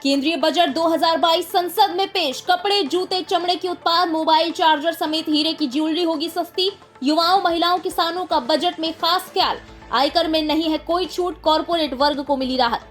केंद्रीय बजट 2022 संसद में पेश। कपड़े, जूते, चमड़े के उत्पाद, मोबाइल, चार्जर समेत हीरे की ज्वेलरी होगी सस्ती। युवाओं, महिलाओं, किसानों का बजट में खास ख्याल। आयकर में नहीं है कोई छूट, कॉर्पोरेट वर्ग को मिली राहत।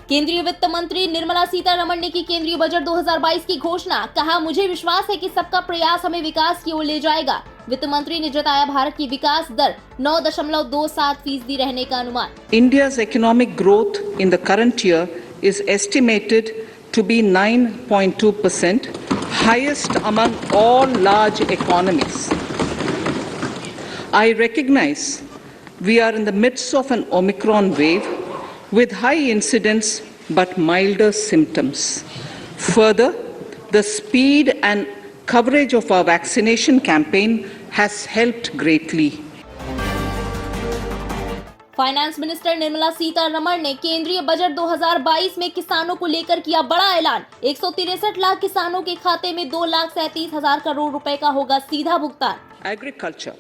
केंद्रीय वित्त मंत्री निर्मला सीतारमण ने की केंद्रीय बजट 2022 की घोषणा। कहा, मुझे विश्वास है कि सबका प्रयास हमें विकास की ओर ले जाएगा। वित्त मंत्री ने जताया भारत की विकास दर 9.27% रहने का अनुमान। India's economic growth in the current year is estimated to be 9.2%, highest among all large economies. I recognize we are in the midst of an Omicron wave with high incidence but milder symptoms. Further, the speed and coverage of our vaccination campaign has helped greatly. Finance minister Nirmala Sitharaman ने केंद्रीय budget 2022 में किसानों को लेकर किया बड़ा ऐलान। 163 लाख किसानों के खाते में 2,37,000 करोड़ रुपए का होगा सीधा भुगतान। Agriculture,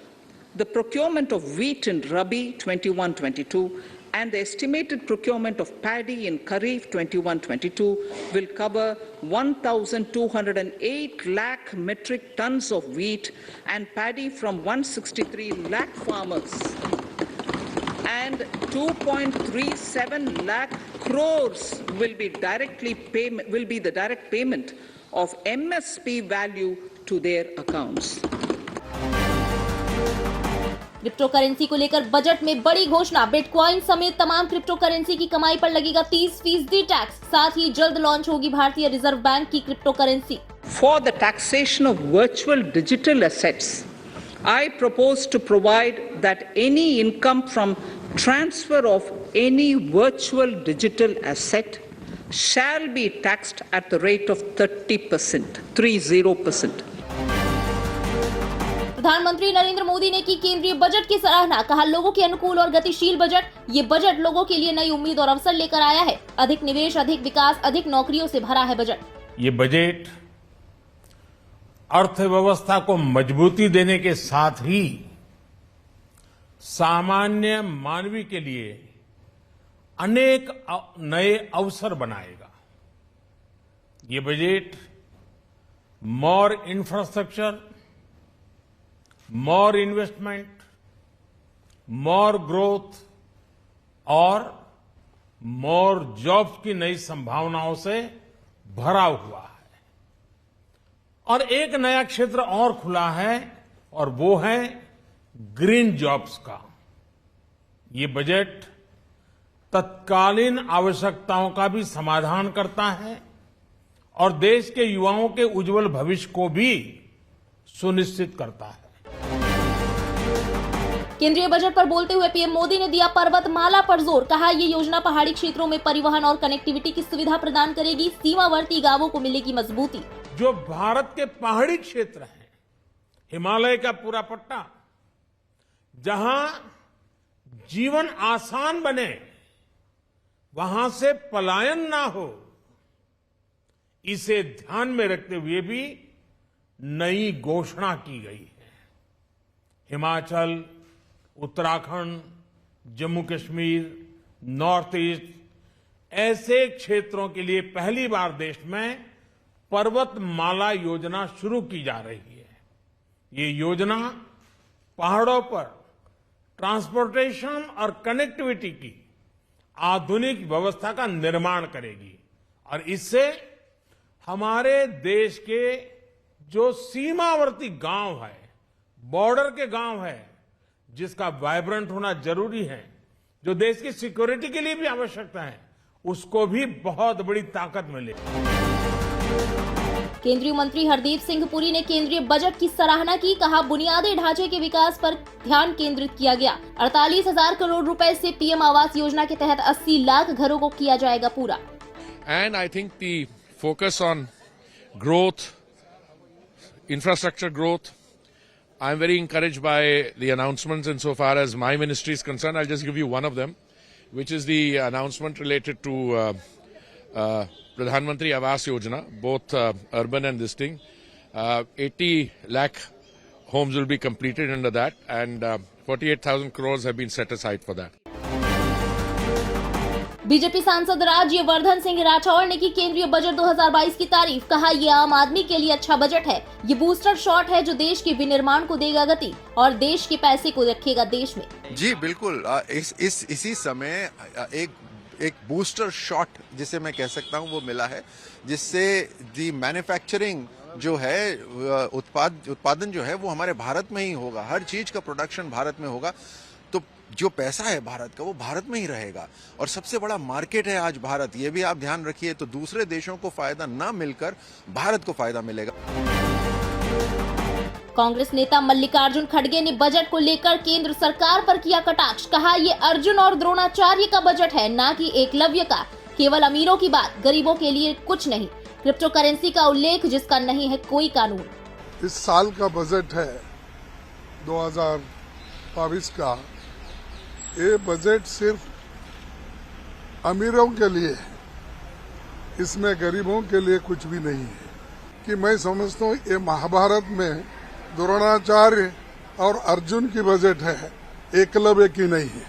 the procurement of wheat in Rabi 21-22 and the estimated procurement of paddy in Kharif 21-22 will cover 1,208 lakh metric tons of wheat and paddy from 163 lakh farmers, and 2.37 lakh crores will be the direct payment of MSP value to their accounts. Crypto currency को लेकर budget में बड़ी घोषणा। Bitcoin समेत तमाम crypto currency की कमाई पर लगेगा 30% टैक्स। साथ ही जल्द लॉन्च होगी भारतीय रिजर्व बैंक की crypto currency. For the taxation of virtual digital assets, I propose to provide that any income from transfer of any virtual digital asset shall be taxed at the rate of 30%. प्रधानमंत्री नरेंद्र मोदी ने की केंद्रीय budget की सराहना। कहा, लोगों के अनुकूल और गतिशील बजट। ये बजट लोगों के लिए नई उम्मीद और अवसर लेकर आया है। अधिक निवेश, अधिक विकास, अधिक नौकरियों से भरा है बजट। ये बजट अर्थव्यवस्था को मजबूती देने के साथ ही सामान्य मानवी के लिए अनेक नए अवसर बनाएगा। ये बजट मोर इंफ्रास्ट्रक्चर, मोर इन्वेस्टमेंट, मोर ग्रोथ और मोर जॉब्स की नई संभावनाओं से भरा हुआ है। और एक नया क्षेत्र और खुला है और वो है ग्रीन जॉब्स का। ये बजट तत्कालीन आवश्यकताओं का भी समाधान करता है और देश के युवाओं के उज्जवल भविष्य को भी सुनिश्चित करता है। केंद्रीय बजट पर बोलते हुए पीएम मोदी ने दिया पर्वतमाला पर जोर। कहा, ये योजना पहाड़ी क्षेत्रों में परिवहन और कनेक्टिविटी की सुविधा प्रदान करेगी। सीमावर्ती गांवों को मिलेगी मजबूती। जो भारत के पहाड़ी क्षेत्र हैं, हिमालय का पूरा पट्टा, जहां जीवन आसान बने, वहां से पलायन ना हो, इसे ध्यान में रखते हुए भी नई घोषणा की गई है। हिमाचल, उत्तराखंड, जम्मू कश्मीर, नॉर्थ ईस्ट ऐसे क्षेत्रों के लिए पहली बार देश में पर्वतमाला योजना शुरू की जा रही है। ये योजना पहाड़ों पर ट्रांसपोर्टेशन और कनेक्टिविटी की आधुनिक व्यवस्था का निर्माण करेगी और इससे हमारे देश के जो सीमावर्ती गांव है, बॉर्डर के गांव है, जिसका वाइब्रेंट होना जरूरी है, जो देश की सिक्योरिटी के लिए भी आवश्यकता है, उसको भी बहुत बड़ी ताकत मिलेगी। केंद्रीय मंत्री हरदीप सिंह पुरी ने केंद्रीय बजट की सराहना की। कहा, बुनियादी ढांचे के विकास पर ध्यान केंद्रित किया गया। 48,000 करोड़ रुपए से पीएम आवास योजना के तहत 80 लाख घरों को किया जाएगा पूरा। And I think the focus on growth, infrastructure growth, I'm very encouraged by the announcements insofar as my ministry is concerned. I'll just give you one of them, which is the announcement related to Pradhan Mantri Awas Yojana, both urban and this thing. 80 lakh homes will be completed under that, and 48,000 crores have been set aside for that. BJP सांसद राज्यवर्धन सिंह राठौर ने की केंद्रीय budget 2022 की तारीफ। कहा, ये आम आदमी के लिए अच्छा बजट है। ये बूस्टर शॉट है जो देश के विनिर्माण को देगा गति और देश के पैसे को रखेगा देश में। जी बिल्कुल, इसी समय एक बूस्टर शॉट जिसे मैं कह सकता हूं वो मिला है, जिससे दी मैन्युफैक्चरिंग जो है, उत्पादन जो है वो हमारे भारत में ही होगा। हर चीज का प्रोडक्शन भारत में होगा, तो जो पैसा है भारत का वो भारत में ही रहेगा। और सबसे बड़ा मार्केट है आज भारत, ये भी आप ध्यान रखिए। तो दूसरे देशों को फायदा ना मिलकर भारत को फायदा मिलेगा। कांग्रेस नेता मल्लिकार्जुन खड़गे ने बजट को लेकर केंद्र सरकार पर किया कटाक्ष। कहा, ये अर्जुन और द्रोणाचार्य का बजट है, ना कि एकलव्य का। केवल अमीरों की बात, गरीबों के लिए कुछ नहीं। क्रिप्टो करेंसी का उल्लेख, जिसका नहीं है कोई कानून। इस साल का बजट है 2022 का। ये बजट सिर्फ अमीरों के लिए है, इसमें गरीबों के लिए कुछ भी नहीं है। कि मैं समझता हूँ ये महाभारत में द्रोणाचार्य और अर्जुन की बजट है, एकलव्य की नहीं है।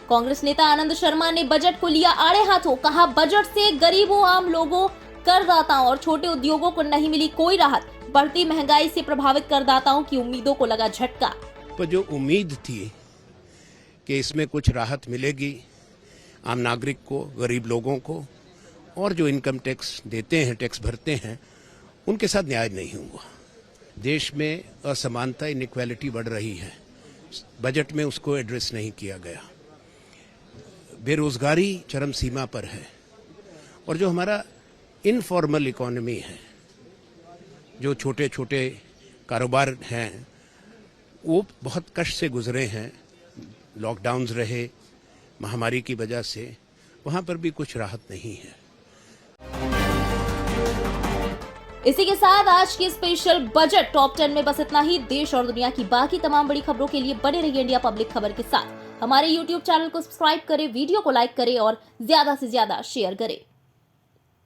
कांग्रेस नेता आनंद शर्मा ने बजट को लिया आड़े हाथों। कहा, बजट से गरीबों, आम लोगों, करदाताओं और छोटे उद्योगों को नहीं मिली कोई राहत। बढ़ती महंगाई से प्रभावित करदाताओं की उम्मीदों को लगा झटका। पर जो उम्मीद थी कि इसमें कुछ राहत मिलेगी आम नागरिक को, गरीब लोगों को, और जो इनकम टैक्स देते हैं, टैक्स भरते हैं, उनके साथ न्याय नहीं हुआ। देश में असमानता, इनइक्वालिटी बढ़ रही है, बजट में उसको एड्रेस नहीं किया गया। बेरोजगारी चरम सीमा पर है, और जो हमारा इनफॉर्मल इकोनॉमी है, जो छोटे छोटे कारोबार हैं, वो बहुत कष्ट से गुजरे हैं। लॉकडाउन्स रहे महामारी की वजह से, वहां पर भी कुछ राहत नहीं है। इसी के साथ आज की स्पेशल बजट टॉप 10 में बस इतना ही। देश और दुनिया की बाकी तमाम बड़ी खबरों के लिए बने रहिए इंडिया पब्लिक खबर के साथ। हमारे YouTube चैनल को सब्सक्राइब करें, वीडियो को लाइक करें और ज्यादा से ज्यादा शेयर करें।